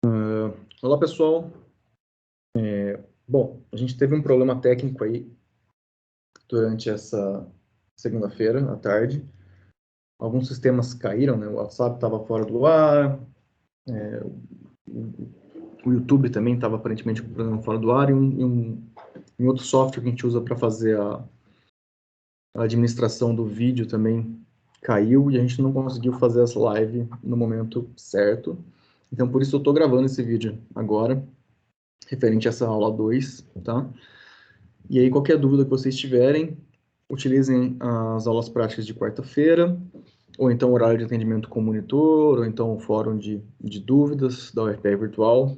Olá, pessoal. Bom, a gente teve um problema técnico aí durante essa segunda-feira à tarde. Alguns sistemas caíram, né? O WhatsApp estava fora do ar, o YouTube também estava aparentemente com problema fora do ar, e um outro software que a gente usa para fazer a administração do vídeo também caiu, e a gente não conseguiu fazer essa live no momento certo. Então, por isso eu estou gravando esse vídeo agora, referente a essa aula 2, tá? E aí, qualquer dúvida que vocês tiverem, utilizem as aulas práticas de quarta-feira, ou então o horário de atendimento com o monitor, ou então o fórum de dúvidas da UFPR Virtual,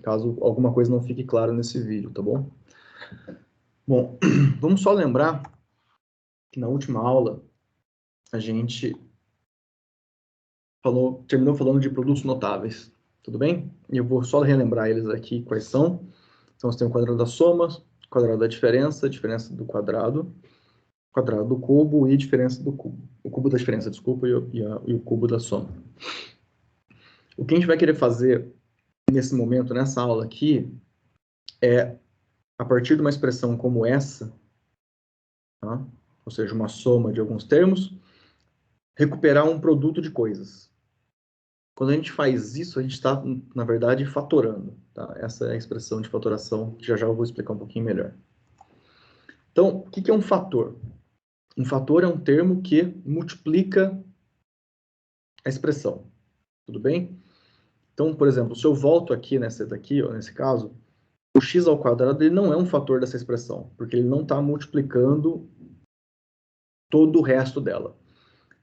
caso alguma coisa não fique clara nesse vídeo, tá bom? Bom, vamos só lembrar que na última aula a gente terminou falando de produtos notáveis, tudo bem? E eu vou só relembrar eles aqui quais são. Então, você tem o quadrado da soma, quadrado da diferença, diferença do quadrado do cubo e diferença do cubo. O cubo da diferença, desculpa, e o cubo da soma. O que a gente vai querer fazer nesse momento, nessa aula aqui, é, a partir de uma expressão como essa, tá? Ou seja, uma soma de alguns termos, recuperar um produto de coisas. Quando a gente faz isso, a gente está, na verdade, fatorando. Tá? Essa é a expressão de fatoração, que já já eu vou explicar um pouquinho melhor. Então, o que é um fator? Um fator é um termo que multiplica a expressão. Tudo bem? Então, por exemplo, se eu volto aqui nessa daqui, ou nesse caso, o x ao quadrado ele não é um fator dessa expressão, porque ele não está multiplicando todo o resto dela.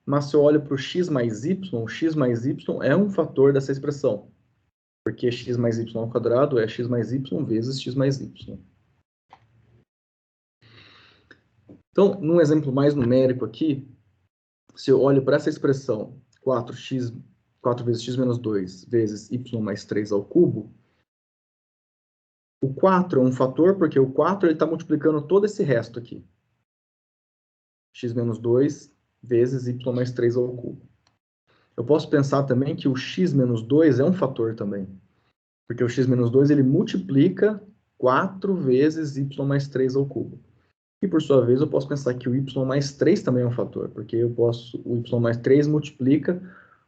Mas se eu olho para o x mais y é um fator dessa expressão, porque x mais y ao quadrado é x mais y vezes x mais y. Então, num exemplo mais numérico aqui, se eu olho para essa expressão 4 vezes x menos 2 vezes y mais 3 ao cubo, o 4 é um fator porque o 4 está multiplicando todo esse resto aqui. X menos 2 vezes y mais 3 ao cubo. Eu posso pensar também que o x menos 2 é um fator também. Porque o x menos 2 ele multiplica 4 vezes y mais 3 ao cubo. E por sua vez eu posso pensar que o y mais 3 também é um fator. Porque o y mais 3 multiplica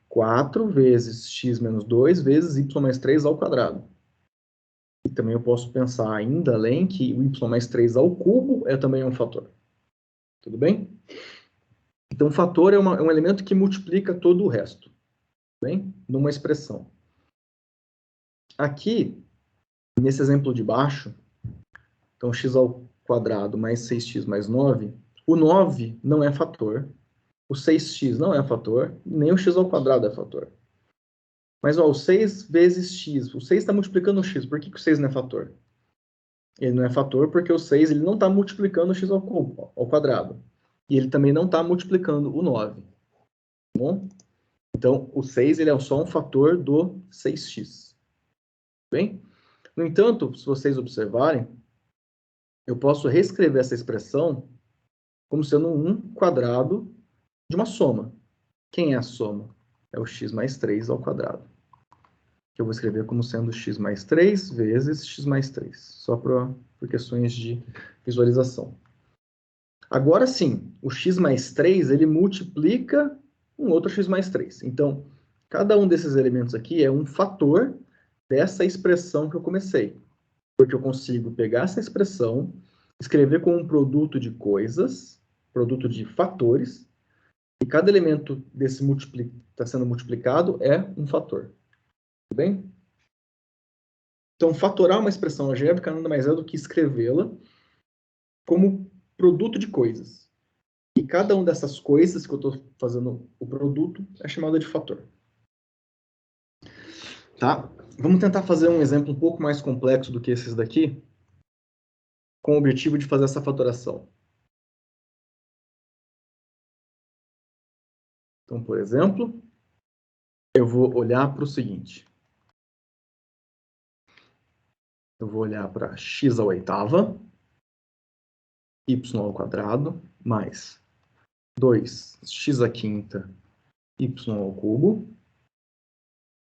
4 vezes x menos 2 vezes y mais 3 ao quadrado. E também eu posso pensar ainda além que o y mais 3 ao cubo também um fator. Tudo bem? Então, fator é um elemento que multiplica todo o resto, bem? Numa expressão. Aqui, nesse exemplo de baixo, então x ao quadrado mais 6x mais 9, o 9 não é fator, o 6x não é fator, nem o x ao quadrado é fator. Mas, ó, o 6 vezes x, o 6 está multiplicando o x, por que o 6 não é fator? Ele não é fator porque o 6 ele não está multiplicando o x ao quadrado. E ele também não está multiplicando o 9. Tá bom? Então, o 6 ele é só um fator do 6x. Bem? No entanto, se vocês observarem, eu posso reescrever essa expressão como sendo um quadrado de uma soma. Quem é a soma? É o x mais 3 ao quadrado. Que eu vou escrever como sendo x mais 3 vezes x mais 3. Só por questões de visualização. Agora sim, o x mais 3 ele multiplica um outro x mais 3. Então, cada um desses elementos aqui é um fator dessa expressão que eu comecei. Porque eu consigo pegar essa expressão, escrever como um produto de coisas, produto de fatores, e cada elemento desse está sendo multiplicado é um fator. Tudo bem? Então, fatorar uma expressão algébrica nada mais é do que escrevê-la como produto de coisas. E cada uma dessas coisas que eu estou fazendo o produto é chamada de fator. Tá? Vamos tentar fazer um exemplo um pouco mais complexo do que esses daqui, com o objetivo de fazer essa fatoração. Então, por exemplo, eu vou olhar para o seguinte. Eu vou olhar para x à oitava, y ao quadrado, mais 2x à quinta, y ao cubo,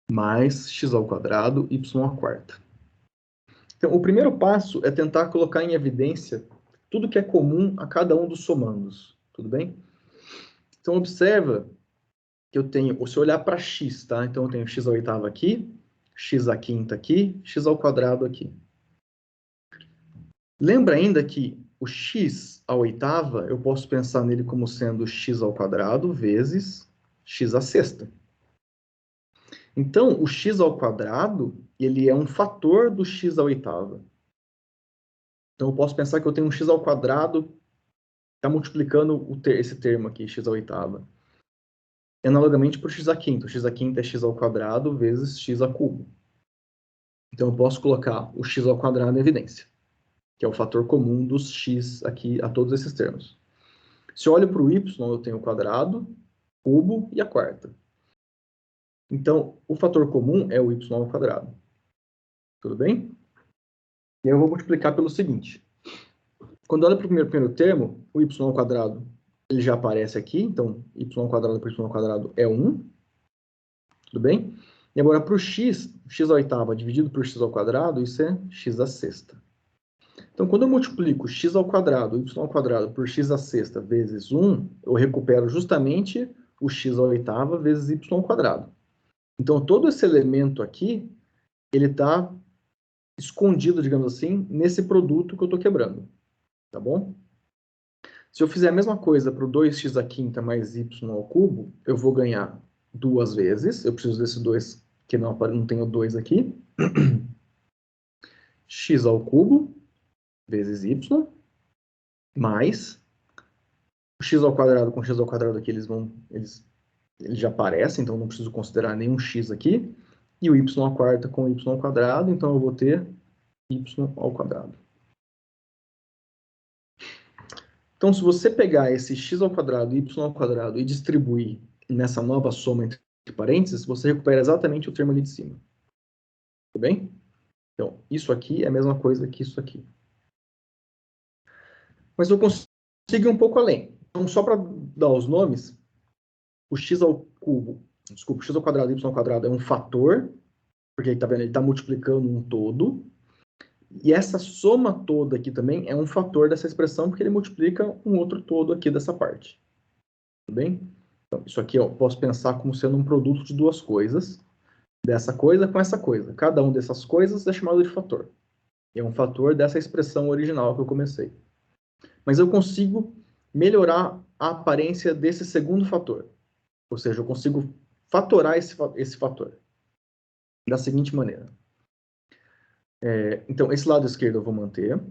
mais x ao quadrado, y à quarta. Então, o primeiro passo é tentar colocar em evidência tudo que é comum a cada um dos somandos, tudo bem? Então, observa que eu tenho, se eu olhar para x, tá? Então, eu tenho x à oitava aqui, x à quinta aqui, x ao quadrado aqui. Lembra ainda que o x à oitava, eu posso pensar nele como sendo x ao quadrado vezes x à sexta. Então, o x ao quadrado, ele é um fator do x à oitava. Então, eu posso pensar que eu tenho um x ao quadrado, está multiplicando esse termo aqui, x à oitava. Analogamente para o x à quinta. O x à quinta é x ao quadrado vezes x a cubo. Então, eu posso colocar o x ao quadrado em evidência, que é o fator comum dos x aqui a todos esses termos. Se eu olho para o y, eu tenho o quadrado, cubo e a quarta. Então, o fator comum é o y ao quadrado. Tudo bem? E aí eu vou multiplicar pelo seguinte. Quando eu olho para o primeiro termo, o y ao quadrado, ele já aparece aqui. Então, y ao quadrado por y ao quadrado é 1. Tudo bem? E agora para o x à oitava dividido por x ao quadrado, isso é x à sexta. Então, quando eu multiplico x ao quadrado, y ao quadrado por x à sexta vezes 1, eu recupero justamente o x à oitava vezes y ao quadrado. Então, todo esse elemento aqui, ele está escondido, digamos assim, nesse produto que eu estou quebrando. Tá bom? Se eu fizer a mesma coisa para o 2x à quinta mais y ao cubo, eu vou ganhar duas vezes. Eu preciso desse 2, que não tenho 2 aqui. X ao cubo vezes y, mais o x ao quadrado com x ao quadrado aqui, eles já aparecem, então não preciso considerar nenhum x aqui. E o y à quarta com y ao quadrado, então eu vou ter y ao quadrado. Então, se você pegar esse x ao quadrado e y ao quadrado e distribuir nessa nova soma entre parênteses, você recupera exatamente o termo ali de cima. Tudo bem? Então, isso aqui é a mesma coisa que isso aqui. Mas eu consigo ir um pouco além. Então, só para dar os nomes, o x ao cubo, desculpa, o x ao quadrado e y ao quadrado é um fator, porque tá vendo, ele está multiplicando um todo. E essa soma toda aqui também é um fator dessa expressão, porque ele multiplica um outro todo aqui dessa parte. Tudo bem? Então, isso aqui eu posso pensar como sendo um produto de duas coisas, dessa coisa com essa coisa. Cada uma dessas coisas é chamado de fator. E é um fator dessa expressão original que eu comecei. Mas eu consigo melhorar a aparência desse segundo fator. Ou seja, eu consigo fatorar esse fator da seguinte maneira. Então, esse lado esquerdo eu vou manter.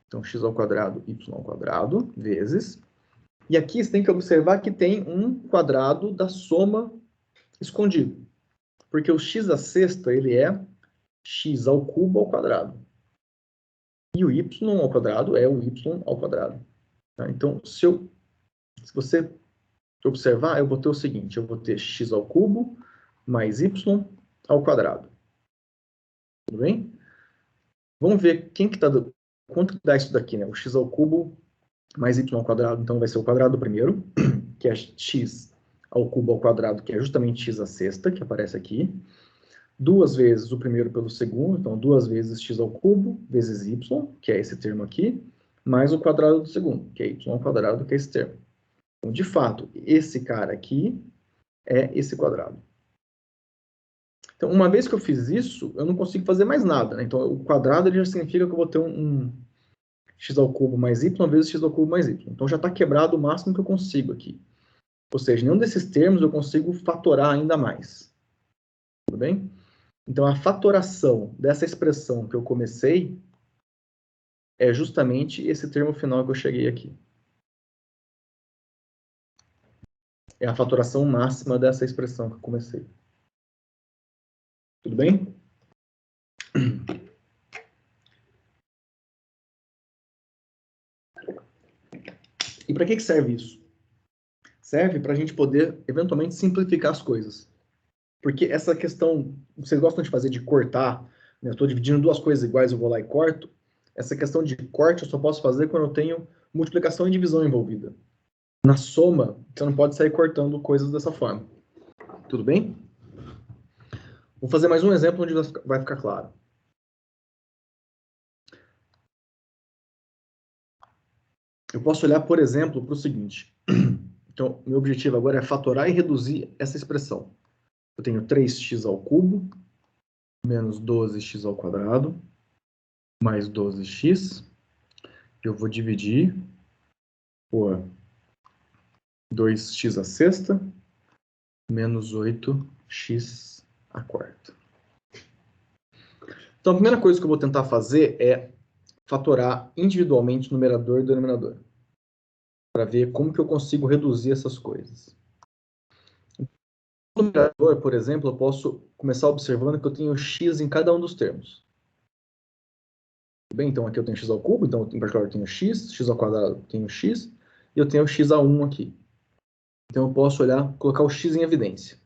Então, x ao quadrado, y ao quadrado, vezes. E aqui você tem que observar que tem um quadrado da soma escondido. Porque o x à sexta, ele é x ao cubo ao quadrado. E o y ao quadrado é o y ao quadrado. Tá? Então, se você observar, eu vou ter o seguinte, eu vou ter x ao cubo mais y ao quadrado. Tudo bem? Vamos ver quanto que dá isso daqui, né? O x ao cubo mais y ao quadrado, então vai ser o quadrado primeiro, que é x ao cubo ao quadrado, que é justamente x à sexta, que aparece aqui. Duas vezes o primeiro pelo segundo, então duas vezes x ao cubo, vezes y, que é esse termo aqui, mais o quadrado do segundo, que é y ao quadrado, que é esse termo. Então, de fato, esse cara aqui é esse quadrado. Então, uma vez que eu fiz isso, eu não consigo fazer mais nada, né? Então, o quadrado ele já significa que eu vou ter um x ao cubo mais y vezes x ao cubo mais y. Então, já está quebrado o máximo que eu consigo aqui. Ou seja, nenhum desses termos eu consigo fatorar ainda mais. Tudo bem? Então, a fatoração dessa expressão que eu comecei é justamente esse termo final que eu cheguei aqui. É a fatoração máxima dessa expressão que eu comecei. Tudo bem? E para que serve isso? Serve para a gente poder, eventualmente, simplificar as coisas. Porque essa questão, vocês gostam de fazer de cortar, né? Eu estou dividindo duas coisas iguais, eu vou lá e corto. Essa questão de corte eu só posso fazer quando eu tenho multiplicação e divisão envolvida. Na soma, você não pode sair cortando coisas dessa forma. Tudo bem? Vou fazer mais um exemplo onde vai ficar claro. Eu posso olhar, por exemplo, para o seguinte. Então, meu objetivo agora é fatorar e reduzir essa expressão. Eu tenho 3x ao cubo, menos 12x ao quadrado, mais 12x. Eu vou dividir por 2x à sexta, menos 8x à quarta. Então, a primeira coisa que eu vou tentar fazer é fatorar individualmente numerador e denominador, para ver como que eu consigo reduzir essas coisas. No numerador, por exemplo, eu posso começar observando que eu tenho x em cada um dos termos. Bem, então aqui eu tenho x ao cubo, então em particular eu tenho x ao quadrado eu tenho x, e eu tenho x a 1 aqui. Então eu posso olhar, colocar o x em evidência.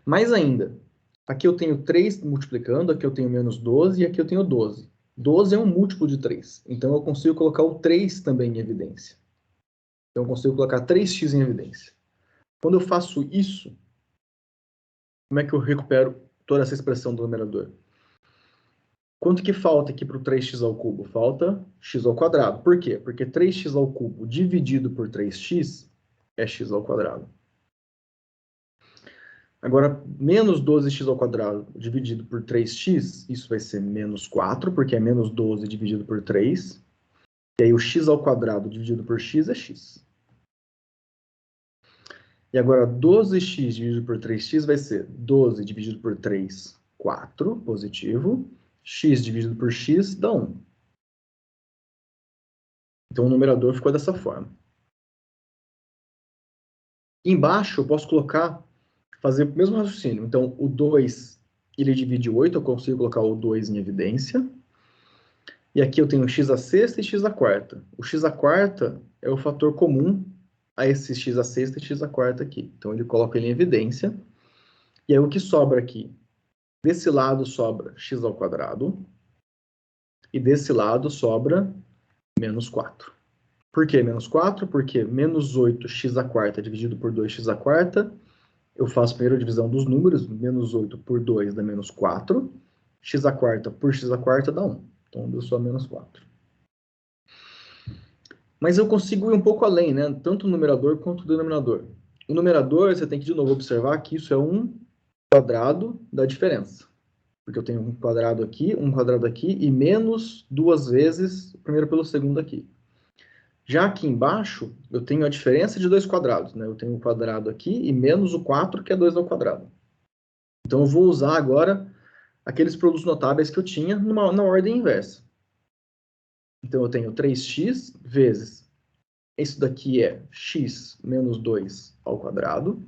Mais ainda, aqui eu tenho 3 multiplicando, aqui eu tenho menos 12 e aqui eu tenho 12. 12 é um múltiplo de 3, então eu consigo colocar o 3 também em evidência. Então eu consigo colocar 3x em evidência. Quando eu faço isso, como é que eu recupero toda essa expressão do numerador? Quanto que falta aqui para o 3x ao cubo? Falta x ao quadrado. Por quê? Porque 3x ao cubo dividido por 3x é x ao quadrado. Agora, menos 12x ao quadrado dividido por 3x, isso vai ser menos 4, porque é menos 12 dividido por 3. E aí o x ao quadrado dividido por x é x. E agora 12x dividido por 3x vai ser 12 dividido por 3, 4, positivo. X dividido por x dá 1. Então o numerador ficou dessa forma. Embaixo eu posso colocar, fazer o mesmo raciocínio. Então o 2, ele divide 8, eu consigo colocar o 2 em evidência. E aqui eu tenho x à sexta e x à quarta. O x à quarta é o fator comum a esse x à sexta e x à quarta aqui. Então ele coloca ele em evidência. E aí o que sobra aqui? Desse lado sobra x ao quadrado. E desse lado sobra menos 4. Por que menos 4? Porque menos 8x à quarta dividido por 2x à quarta, eu faço a primeira divisão dos números, menos 8 por 2 dá menos 4, x à quarta por x à quarta dá 1. Então deu só menos 4. Mas eu consigo ir um pouco além, né? Tanto o numerador quanto o denominador. O numerador, você tem que de novo observar que isso é um quadrado da diferença. Porque eu tenho um quadrado aqui e menos 2 vezes o primeiro pelo segundo aqui. Já aqui embaixo, eu tenho a diferença de 2 quadrados, né? Eu tenho um quadrado aqui e menos o 4, que é 2 ao quadrado. Então eu vou usar agora aqueles produtos notáveis que eu tinha na ordem inversa. Então eu tenho 3x vezes, isso daqui é x menos 2 ao quadrado,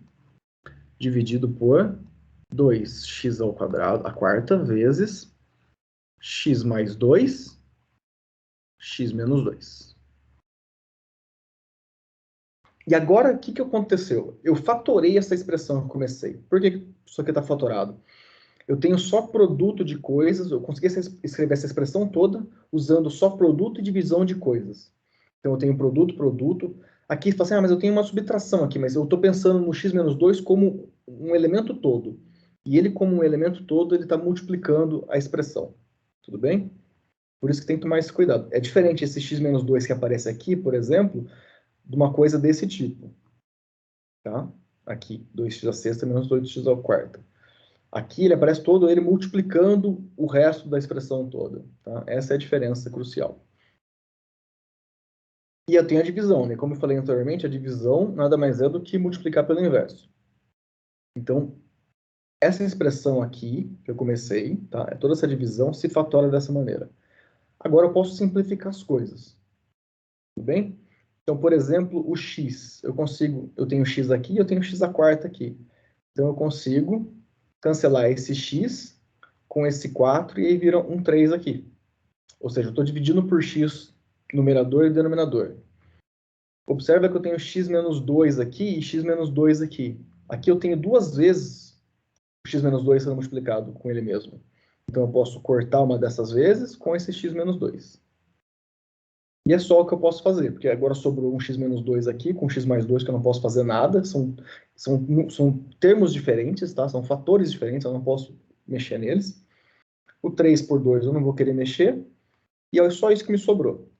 dividido por 2x ao quadrado, a quarta, vezes x mais 2, x menos 2. E agora, o que aconteceu? Eu fatorei essa expressão que eu comecei. Por que isso aqui está fatorado? Eu tenho só produto de coisas, eu consegui escrever essa expressão toda usando só produto e divisão de coisas. Então, eu tenho produto, produto. Aqui, você fala assim, mas eu tenho uma subtração aqui, mas eu estou pensando no x menos 2 como um elemento todo. E ele, como um elemento todo, ele está multiplicando a expressão. Tudo bem? Por isso que tem que tomar esse cuidado. É diferente esse x menos 2 que aparece aqui, por exemplo, de uma coisa desse tipo. Tá? Aqui, 2x à sexta menos 2x à quarta. Aqui ele aparece todo ele multiplicando o resto da expressão toda. Tá? Essa é a diferença crucial. E eu tenho a divisão, né? Como eu falei anteriormente, a divisão nada mais é do que multiplicar pelo inverso. Então, essa expressão aqui, que eu comecei, tá? Toda essa divisão se fatora dessa maneira. Agora eu posso simplificar as coisas. Tudo bem? Então, por exemplo, o x, eu tenho x aqui e eu tenho x à quarta aqui. Então, eu consigo cancelar esse x com esse 4 e aí vira um 3 aqui. Ou seja, eu estou dividindo por x numerador e denominador. Observa que eu tenho x menos 2 aqui e x menos 2 aqui. Aqui eu tenho duas vezes o x menos 2 sendo multiplicado com ele mesmo. Então, eu posso cortar uma dessas vezes com esse x menos 2. E é só o que eu posso fazer, porque agora sobrou um x menos 2 aqui, com x mais 2 que eu não posso fazer nada. São termos diferentes, tá? São fatores diferentes, eu não posso mexer neles. O 3 por 2 eu não vou querer mexer. E é só isso que me sobrou.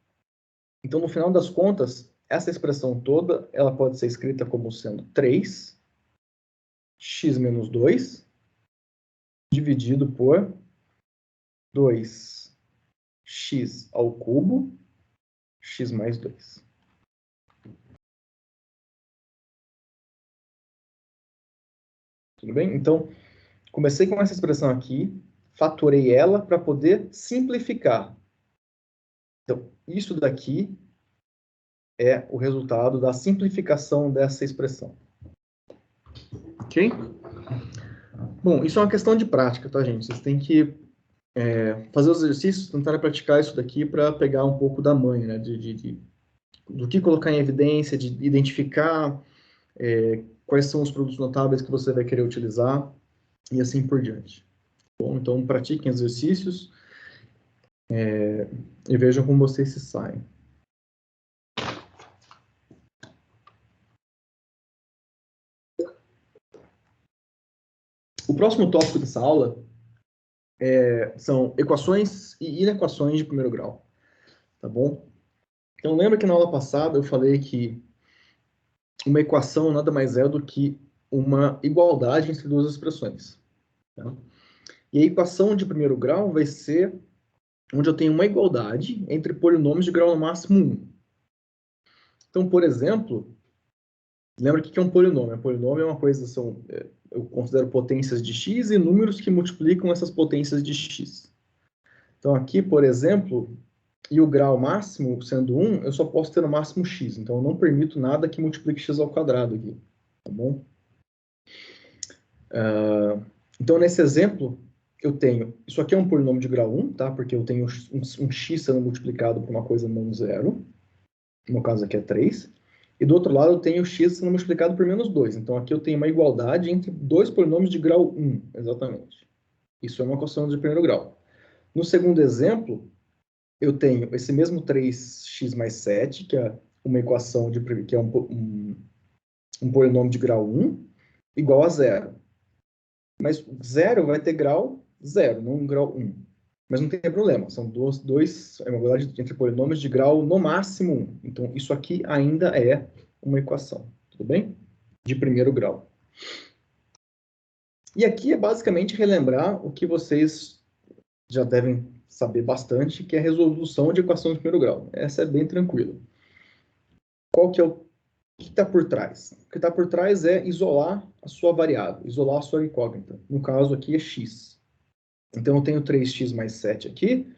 Então, no final das contas, essa expressão toda, ela pode ser escrita como sendo 3x menos 2 dividido por 2x ao cubo, x mais 2. Tudo bem? Então, comecei com essa expressão aqui, fatorei ela para poder simplificar. Então, isso daqui é o resultado da simplificação dessa expressão. Ok? Bom, isso é uma questão de prática, tá, gente? Vocês têm que fazer os exercícios, tentar praticar isso daqui para pegar um pouco da manha, né? Do que colocar em evidência, de identificar quais são os produtos notáveis que você vai querer utilizar e assim por diante. Bom, então, pratiquem exercícios e vejam como vocês se saem. O próximo tópico dessa aula são equações e inequações de primeiro grau, tá bom? Então, lembra que na aula passada eu falei que uma equação nada mais é do que uma igualdade entre duas expressões, tá? E a equação de primeiro grau vai ser onde eu tenho uma igualdade entre polinômios de grau no máximo 1. Então, por exemplo, lembra o que é um polinômio? Um polinômio é uma coisa, eu considero potências de x e números que multiplicam essas potências de x. Então, aqui, por exemplo, e o grau máximo sendo 1, eu só posso ter no máximo x. Então, eu não permito nada que multiplique x ao quadrado aqui, tá bom? Então, nesse exemplo, eu tenho... Isso aqui é um polinômio de grau 1, tá? Porque eu tenho um x sendo multiplicado por uma coisa não zero. No caso aqui é 3. E do outro lado eu tenho x sendo multiplicado por menos 2. Então, aqui eu tenho uma igualdade entre dois polinômios de grau 1, exatamente. Isso é uma equação de primeiro grau. No segundo exemplo, eu tenho esse mesmo 3x mais 7, que é uma equação que é um polinômio de grau 1, igual a zero. Mas zero vai ter grau 0, não grau 1. Mas não tem problema, são é uma igualdade entre polinômios de grau no máximo 1. Então, isso aqui ainda é uma equação, tudo bem? De primeiro grau. E aqui é basicamente relembrar o que vocês já devem saber bastante, que é a resolução de equação de primeiro grau. Essa é bem tranquila. Qual que é o que está por trás? O que está por trás é isolar a sua variável, isolar a sua incógnita. No caso aqui é x. Então, eu tenho 3x mais 7 aqui,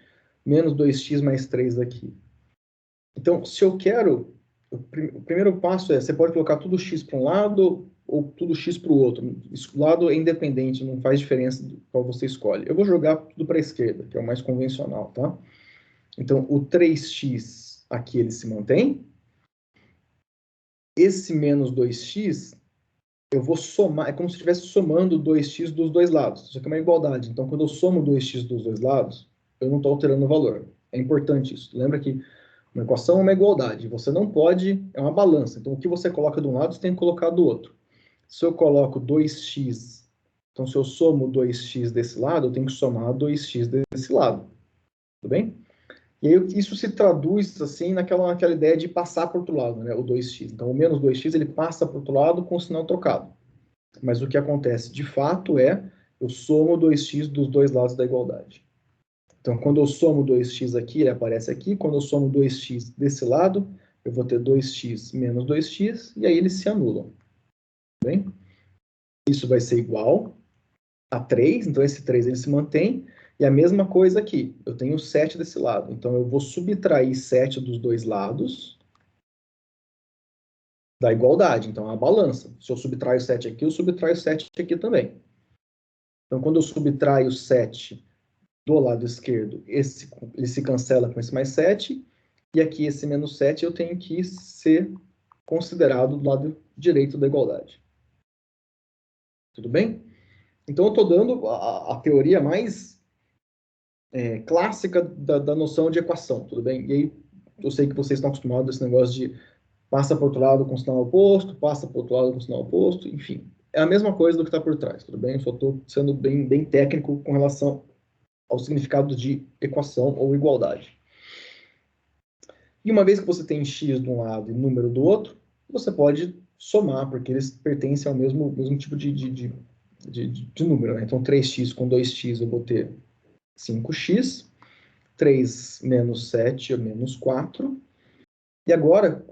menos 2x mais 3 aqui. Então, se eu quero... O primeiro passo é, você pode colocar tudo x para um lado ou tudo x para o outro. Esse lado é independente, não faz diferença qual você escolhe. Eu vou jogar tudo para a esquerda, que é o mais convencional, tá? Então, o 3x aqui, ele se mantém. Esse menos 2x, eu vou somar, é como se estivesse somando 2x dos dois lados. Isso aqui é uma igualdade. Então, quando eu somo 2x dos dois lados, eu não estou alterando o valor. É importante isso. Lembra que uma equação é uma igualdade. Você não pode... É uma balança. Então, o que você coloca de um lado, você tem que colocar do outro. Se eu coloco 2x... Então, se eu somo 2x desse lado, eu tenho que somar 2x desse lado. Tudo bem? E aí, isso se traduz, assim, naquela ideia de passar para o outro lado, né? O 2x. Então, o menos 2x, ele passa para o outro lado com o sinal trocado. Mas o que acontece, de fato, é... Eu somo 2x dos dois lados da igualdade. Então, quando eu somo 2x aqui, ele aparece aqui. Quando eu somo 2x desse lado, eu vou ter 2x menos 2x, e aí eles se anulam. Bem? Isso vai ser igual a 3, então esse 3 ele se mantém. E a mesma coisa aqui, eu tenho 7 desse lado. Então, eu vou subtrair 7 dos dois lados da igualdade. Então, é uma balança. Se eu subtraio 7 aqui, eu subtraio 7 aqui também. Então, quando eu subtraio 7... do lado esquerdo, ele se cancela com esse mais 7, e aqui esse menos 7 eu tenho que ser considerado do lado direito da igualdade. Tudo bem? Então, eu estou dando a teoria mais clássica da noção de equação, tudo bem? E aí, eu sei que vocês estão acostumados a esse negócio de passa para o outro lado com sinal oposto, passa para o outro lado com sinal oposto, enfim. é a mesma coisa do que está por trás, tudo bem? Eu só estou sendo bem técnico com relação ao significado de equação ou igualdade. E uma vez que você tem x de um lado e número do outro, você pode somar, porque eles pertencem ao mesmo tipo de número, né? Então, 3x com 2x eu vou ter 5x, 3 menos 7 é menos 4. E agora,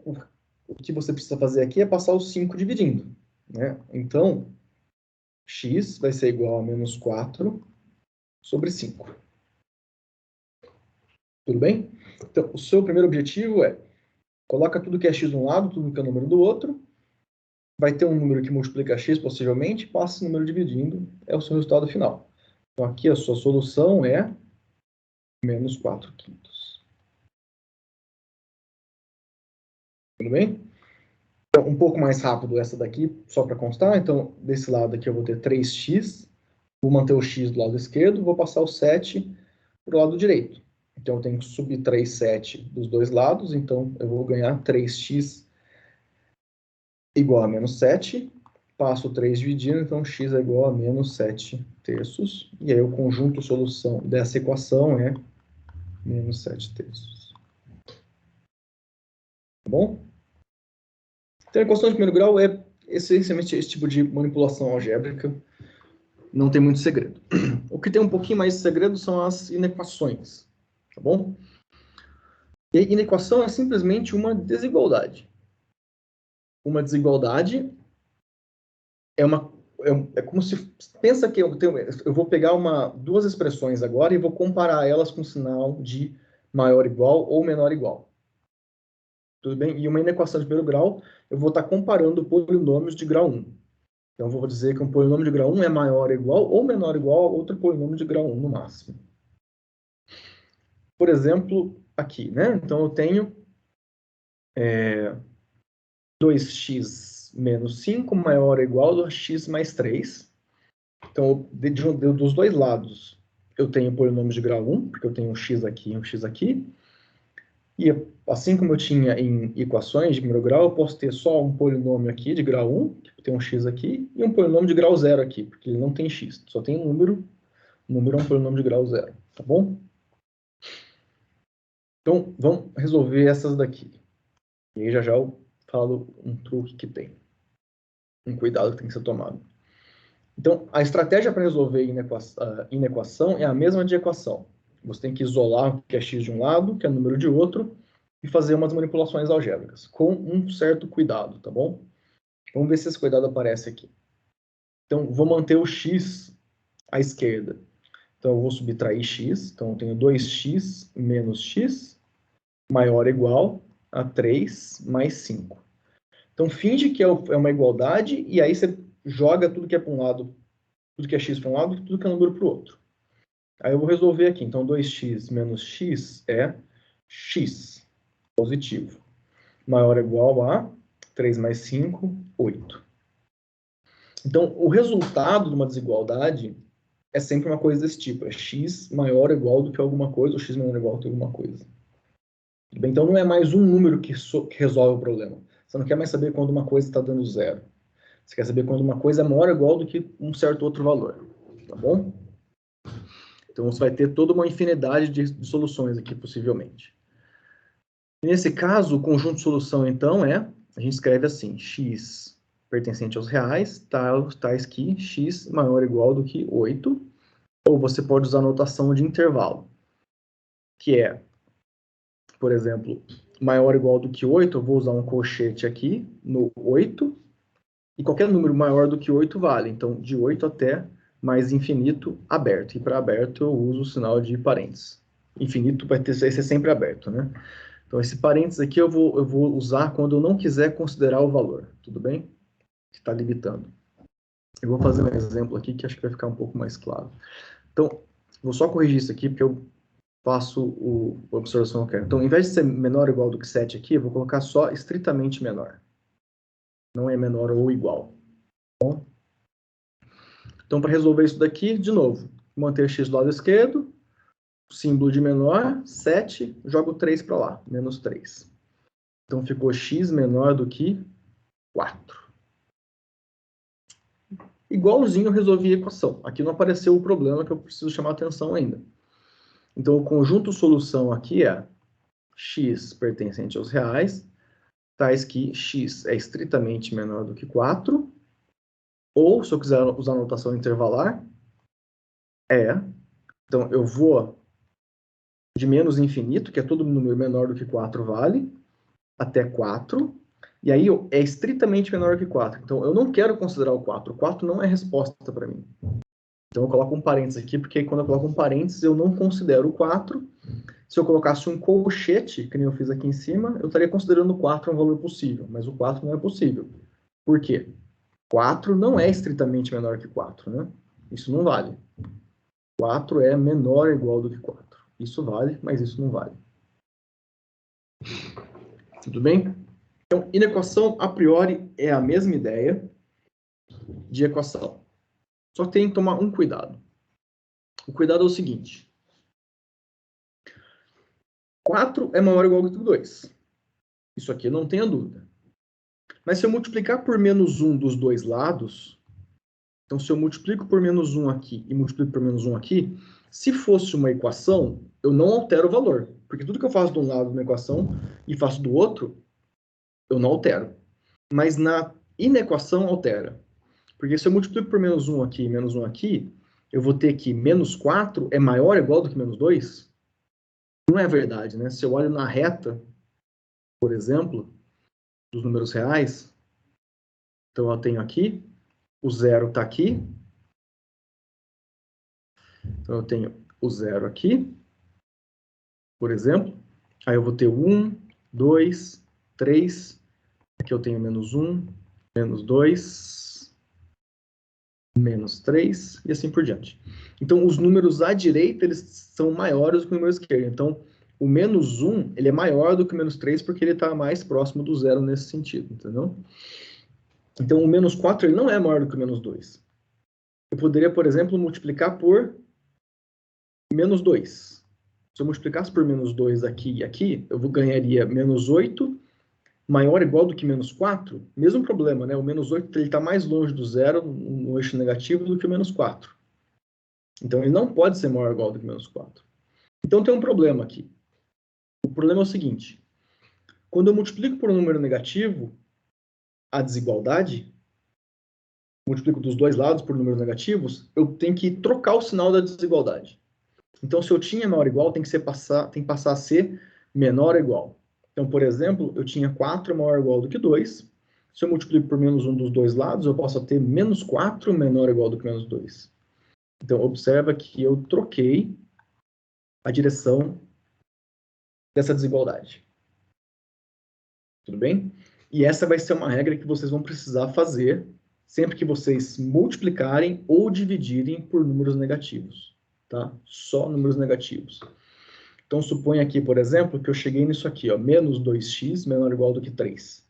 o que você precisa fazer aqui é passar o 5 dividindo, né? Então, x vai ser igual a menos 4 sobre 5. Tudo bem? Então, o seu primeiro objetivo é coloca tudo que é x de um lado, tudo que é número do outro, vai ter um número que multiplica x possivelmente, passa esse número dividindo, é o seu resultado final. Então, aqui a sua solução é menos 4/5. Tudo bem? Então, um pouco mais rápido essa daqui, só para constar. Então, desse lado aqui eu vou ter 3x, vou manter o x do lado esquerdo, vou passar o 7 para o lado direito. Então, eu tenho que subtrair 7 dos dois lados, então eu vou ganhar 3x igual a menos 7. Passo 3 dividindo, então x é igual a menos 7/3. E aí o conjunto solução dessa equação é menos 7/3. Tá bom? Então, a equação de primeiro grau é essencialmente esse tipo de manipulação algébrica. Não tem muito segredo. O que tem um pouquinho mais de segredo são as inequações. Tá bom? E a inequação é simplesmente uma desigualdade. Uma desigualdade é como se... Pensa que eu vou pegar duas expressões agora e vou comparar elas com sinal de maior igual ou menor igual. Tudo bem? E uma inequação de primeiro grau, eu vou estar comparando polinômios de grau 1. Então, eu vou dizer que um polinômio de grau 1 é maior ou igual ou menor ou igual a outro polinômio de grau 1 no máximo. Por exemplo, aqui, né? Então, eu tenho 2x menos 5 maior ou igual a x mais 3. Então, dos dois lados, eu tenho polinomio de grau 1, porque eu tenho um x aqui e um x aqui. E assim como eu tinha em equações de primeiro grau, eu posso ter só um polinômio aqui de grau 1, que tem um x aqui, e um polinômio de grau 0 aqui, porque ele não tem x, só tem um número. O número é um polinômio de grau 0, tá bom? Então, vamos resolver essas daqui. E aí já eu falo um truque que tem. Um cuidado que tem que ser tomado. Então, a estratégia para resolver inequação é a mesma de equação. Você tem que isolar o que é x de um lado, que é número de outro, e fazer umas manipulações algébricas, com um certo cuidado, tá bom? Vamos ver se esse cuidado aparece aqui. Então, vou manter o x à esquerda. Então, eu vou subtrair x. Então, eu tenho 2x menos x maior ou igual a 3 mais 5. Então, finge que é uma igualdade, e aí você joga tudo que é para um lado, tudo que é x para um lado, tudo que é número para o outro. Aí eu vou resolver aqui. Então, 2x menos x é x, positivo. Maior ou igual a 3 mais 5, 8. Então, o resultado de uma desigualdade é sempre uma coisa desse tipo. É x maior ou igual do que alguma coisa, ou x menor ou igual do que alguma coisa. Então, não é mais um número que resolve o problema. Você não quer mais saber quando uma coisa está dando zero. Você quer saber quando uma coisa é maior ou igual do que um certo outro valor. Tá bom? Então, você vai ter toda uma infinidade de soluções aqui, possivelmente. E nesse caso, o conjunto de solução, então, a gente escreve assim, x pertencente aos reais, tais que x maior ou igual do que 8, ou você pode usar a notação de intervalo, que é, por exemplo, maior ou igual do que 8, eu vou usar um colchete aqui no 8, e qualquer número maior do que 8 vale. Então, de 8 até mais infinito, aberto. E para aberto eu uso o sinal de parênteses. Infinito vai ser sempre aberto, né? Então, esse parênteses aqui eu vou usar quando eu não quiser considerar o valor. Tudo bem? Que está limitando. Eu vou fazer um exemplo aqui que acho que vai ficar um pouco mais claro. Então, vou só corrigir isso aqui, porque eu faço a observação que eu quero. Então, ao invés de ser menor ou igual do que 7 aqui, eu vou colocar só estritamente menor. Não é menor ou igual. Bom? Então, para resolver isso daqui, de novo, manter x do lado esquerdo, símbolo de menor, 7, jogo 3 para lá, menos 3. Então, ficou x menor do que 4. igualzinho eu resolvi a equação. Aqui não apareceu o problema que eu preciso chamar atenção ainda. Então, o conjunto solução aqui é x pertencente aos reais, tais que x é estritamente menor do que 4, ou, se eu quiser usar a notação intervalar, então eu vou de menos infinito, que é todo número menor do que 4 vale, até 4, e aí é estritamente menor que 4. Então, eu não quero considerar o 4. O 4 não é resposta para mim. Então, eu coloco um parênteses aqui, porque quando eu coloco um parênteses, eu não considero o 4. Se eu colocasse um colchete, que nem eu fiz aqui em cima, eu estaria considerando o 4 um valor possível, mas o 4 não é possível. Por quê? 4 não é estritamente menor que 4, né? Isso não vale. 4 é menor ou igual do que 4. Isso vale, mas isso não vale. Tudo bem? Então, inequação, a priori, é a mesma ideia de equação. Só tem que tomar um cuidado. O cuidado é o seguinte. 4 é maior ou igual do que 2. Isso aqui não tenha dúvida. Mas se eu multiplicar por menos 1 dos dois lados, então se eu multiplico por menos 1 aqui e multiplico por menos 1 aqui, se fosse uma equação, eu não altero o valor. Porque tudo que eu faço de um lado de uma equação e faço do outro, eu não altero. Mas na inequação altera. Porque se eu multiplico por menos 1 aqui e menos 1 aqui, eu vou ter que menos 4 é maior ou igual do que menos 2? Não é verdade, né? Se eu olho na reta, por exemplo, dos números reais, então eu tenho aqui, o zero está aqui, então eu tenho o zero aqui, por exemplo, aí eu vou ter 1, 2, 3, aqui eu tenho menos 1, menos 2, menos 3, e assim por diante. Então, os números à direita, eles são maiores do que o número esquerdo. Então, o menos 1, ele é maior do que o menos 3, porque ele está mais próximo do zero nesse sentido, entendeu? Então, o menos 4, ele não é maior do que o menos 2. Eu poderia, por exemplo, multiplicar por menos 2. Se eu multiplicasse por menos 2 aqui e aqui, eu ganharia menos 8, maior ou igual do que menos 4. Mesmo problema, né? O menos 8 está mais longe do zero, no eixo negativo, do que o menos 4. Então, ele não pode ser maior ou igual do que menos 4. Então, tem um problema aqui. O problema é o seguinte. Quando eu multiplico por um número negativo, a desigualdade, multiplico dos dois lados por números negativos, eu tenho que trocar o sinal da desigualdade. Então, se eu tinha maior ou igual, tem que passar a ser menor ou igual. Então, por exemplo, eu tinha 4 maior ou igual do que 2. Se eu multiplico por menos 1 dos dois lados, eu posso ter menos 4 menor ou igual do que menos 2. Então, observa que eu troquei a direção dessa desigualdade. Tudo bem? E essa vai ser uma regra que vocês vão precisar fazer sempre que vocês multiplicarem ou dividirem por números negativos. Tá? Só números negativos. Então, suponha aqui, por exemplo, que eu cheguei nisso aqui, ó, menos 2x menor ou igual do que 3.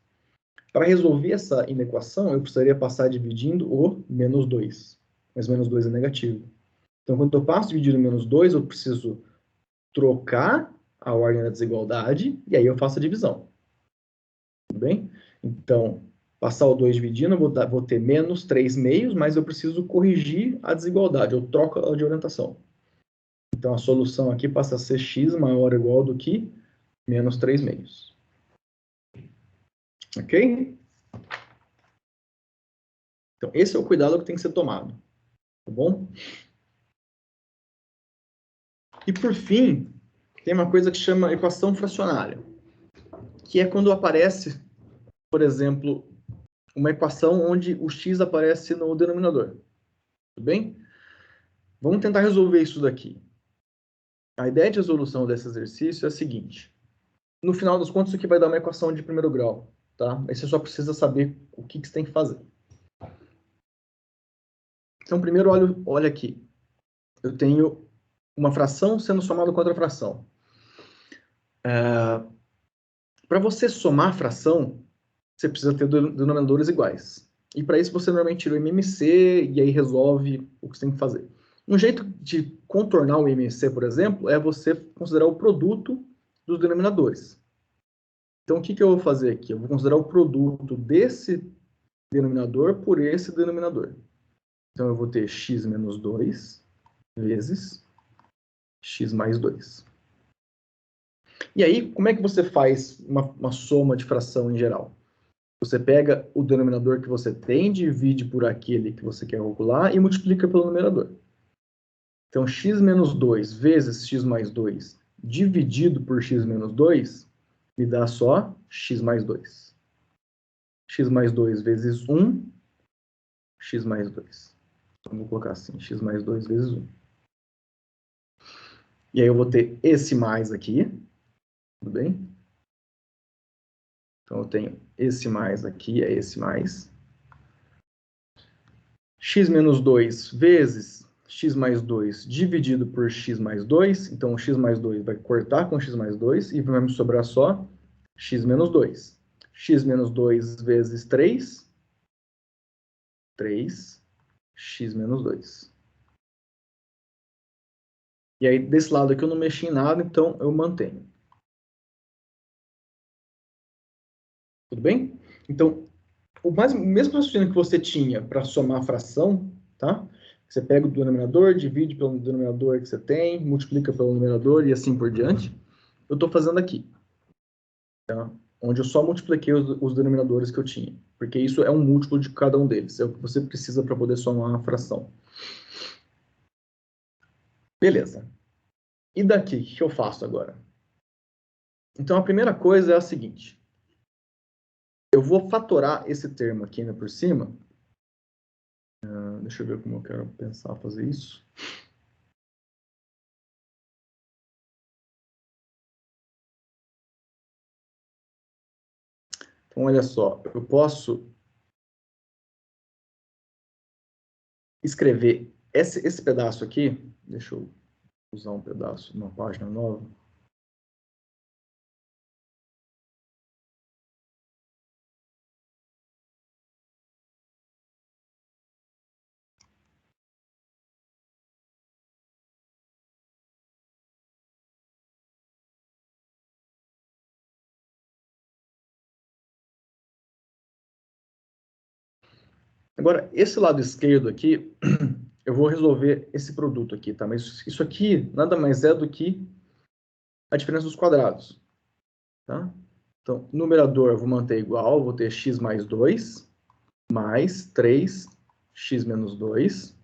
Para resolver essa inequação, eu precisaria passar dividindo o menos 2. Mas menos 2 é negativo. Então, quando eu passo dividindo menos 2, eu preciso trocar a ordem da desigualdade, e aí eu faço a divisão. Tudo bem? Então, passar o 2 dividindo, eu vou ter menos 3 meios, mas eu preciso corrigir a desigualdade, eu troco ela de orientação. Então, a solução aqui passa a ser x maior ou igual do que menos 3 meios. Ok? Então, esse é o cuidado que tem que ser tomado. Tá bom? E, por fim, tem uma coisa que chama equação fracionária, que é quando aparece, por exemplo, uma equação onde o x aparece no denominador. Tudo bem? Vamos tentar resolver isso daqui. A ideia de resolução desse exercício é a seguinte. No final das contas, isso aqui vai dar uma equação de primeiro grau, tá? Aí você só precisa saber o que você tem que fazer. Então, primeiro, olha aqui. Eu tenho uma fração sendo somada com outra fração. Para você somar fração, você precisa ter denominadores iguais. E para isso, você normalmente tira o MMC e aí resolve o que você tem que fazer. Um jeito de contornar o MMC, por exemplo, é você considerar o produto dos denominadores. Então, o que eu vou fazer aqui? Eu vou considerar o produto desse denominador por esse denominador. Então, eu vou ter x menos 2 vezes x mais 2. E aí, como é que você faz uma soma de fração em geral? Você pega o denominador que você tem, divide por aquele que você quer calcular e multiplica pelo numerador. Então, x menos 2 vezes x mais 2 dividido por x menos 2 me dá só x mais 2. X mais 2 vezes 1, x mais 2. Então, vou colocar assim, x mais 2 vezes 1. E aí eu vou ter esse mais aqui, tudo bem? Então, eu tenho esse mais aqui, é esse mais. X menos 2 vezes x mais 2 dividido por x mais 2. Então, x mais 2 vai cortar com x mais 2 e vai me sobrar só x menos 2. X menos 2 vezes 3, 3, x menos 2. E aí, desse lado aqui eu não mexi em nada, então eu mantenho. Tudo bem? Então, o mesmo raciocínio que você tinha para somar a fração, tá? Você pega o denominador, divide pelo denominador que você tem, multiplica pelo numerador e assim por diante. Eu estou fazendo aqui, tá? Onde eu só multipliquei os denominadores que eu tinha, porque isso é um múltiplo de cada um deles, é o que você precisa para poder somar a fração. Beleza. E daqui, o que eu faço agora? Então, a primeira coisa é a seguinte. Eu vou fatorar esse termo aqui ainda por cima. Deixa eu ver como eu quero pensar fazer isso. Então, olha só, eu posso escrever esse pedaço aqui. Deixa eu usar um pedaço, uma página nova. Agora, esse lado esquerdo aqui, eu vou resolver esse produto aqui, tá? Mas isso aqui nada mais é do que a diferença dos quadrados, tá? Então, numerador eu vou manter igual, vou ter x mais 2, mais 3x menos 2.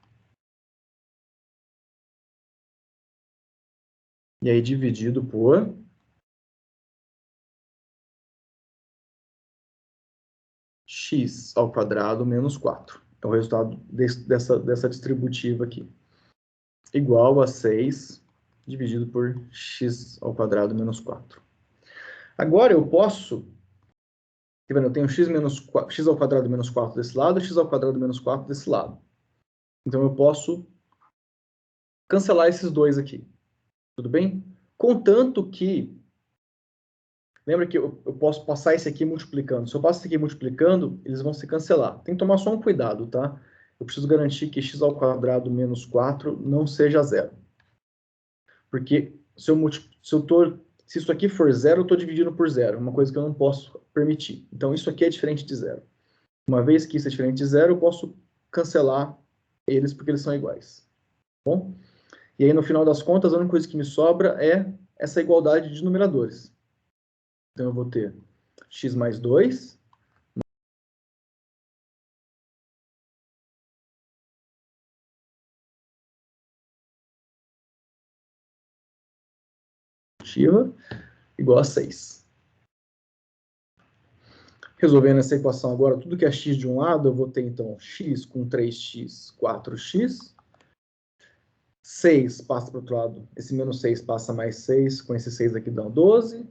E aí dividido por x ao quadrado menos 4. É o resultado dessa distributiva aqui. Igual a 6 dividido por x ao quadrado menos 4. Agora eu posso... Tá vendo? Eu tenho x ao quadrado menos 4 desse lado e x ao quadrado menos 4 desse lado. Então eu posso cancelar esses dois aqui. Tudo bem? Contanto que... Lembra que eu posso passar esse aqui multiplicando. Se eu passo esse aqui multiplicando, eles vão se cancelar. Tem que tomar só um cuidado, tá? Eu preciso garantir que x ao quadrado menos 4 não seja zero. Porque se isso aqui for zero, eu estou dividindo por zero. Uma coisa que eu não posso permitir. Então, isso aqui é diferente de zero. Uma vez que isso é diferente de zero, eu posso cancelar eles porque eles são iguais. Tá bom? E aí, no final das contas, a única coisa que me sobra é essa igualdade de numeradores. Então, eu vou ter x mais 2 igual a 6. Resolvendo essa equação agora, tudo que é x de um lado, eu vou ter, então, x com 3x, 4x. 6 passa para o outro lado. Esse menos 6 passa mais 6. Com esse 6 aqui dá 12.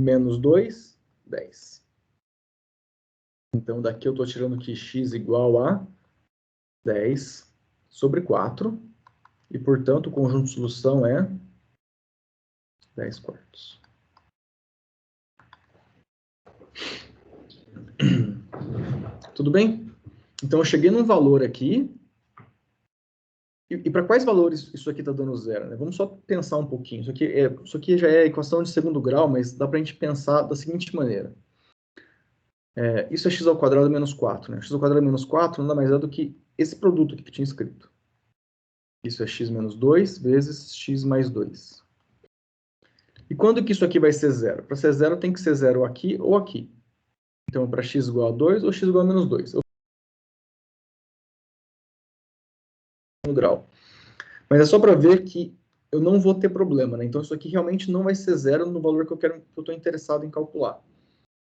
Menos 2, 10. Então, daqui eu estou tirando que x igual a 10 sobre 4. E, portanto, o conjunto de solução é 10 quartos. Tudo bem? Então, eu cheguei num valor aqui. E para quais valores isso aqui está dando zero? Né? Vamos só pensar um pouquinho. Isso aqui já é equação de segundo grau, mas dá para a gente pensar da seguinte maneira. Isso é x ao quadrado menos 4. Né? X ao quadrado menos 4 nada mais é do que esse produto aqui que tinha escrito. Isso é x menos 2 vezes x mais 2. E quando que isso aqui vai ser zero? Para ser zero, tem que ser zero aqui ou aqui. Então, para x igual a 2 ou x igual a menos 2. No grau. Mas é só para ver que eu não vou ter problema, né? Então, isso aqui realmente não vai ser zero no valor que eu estou interessado em calcular.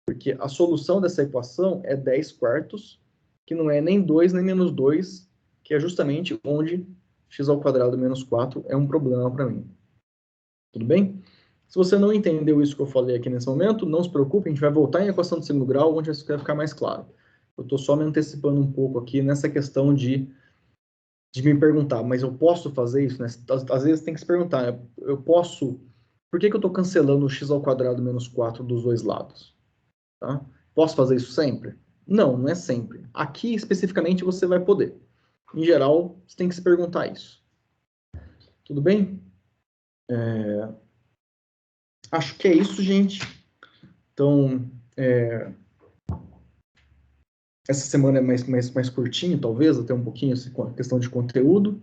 Porque a solução dessa equação é 10 quartos, que não é nem 2 nem menos 2, que é justamente onde x ao quadrado menos 4 é um problema para mim. Tudo bem? Se você não entendeu isso que eu falei aqui nesse momento, não se preocupe, a gente vai voltar em equação de segundo grau, onde isso vai ficar mais claro. Eu estou só me antecipando um pouco aqui nessa questão de me perguntar, mas eu posso fazer isso? Né? Às vezes tem que se perguntar, eu posso... Por que eu estou cancelando o x ao quadrado menos 4 dos dois lados? Tá? Posso fazer isso sempre? Não, não é sempre. Aqui, especificamente, você vai poder. Em geral, você tem que se perguntar isso. Tudo bem? Acho que é isso, gente. Então, essa semana é mais curtinho, talvez, até um pouquinho essa questão de conteúdo.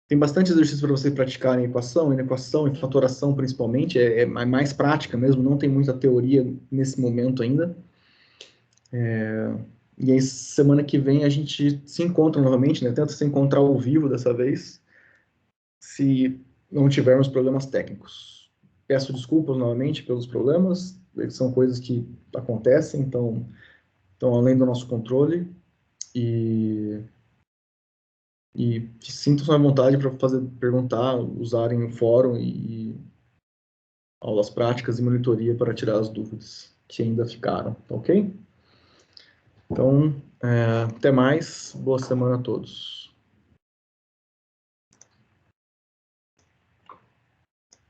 Tem bastante exercício para vocês praticarem inequação e fatoração, principalmente. É mais prática mesmo, não tem muita teoria nesse momento ainda. E aí, semana que vem, a gente se encontra novamente, né? Tenta se encontrar ao vivo dessa vez, se não tivermos problemas técnicos. Peço desculpas novamente pelos problemas, são coisas que acontecem, então estão além do nosso controle. E sintam-se à vontade para perguntar, usarem o fórum e aulas práticas e monitoria para tirar as dúvidas que ainda ficaram, tá ok? Então, até mais, boa semana a todos.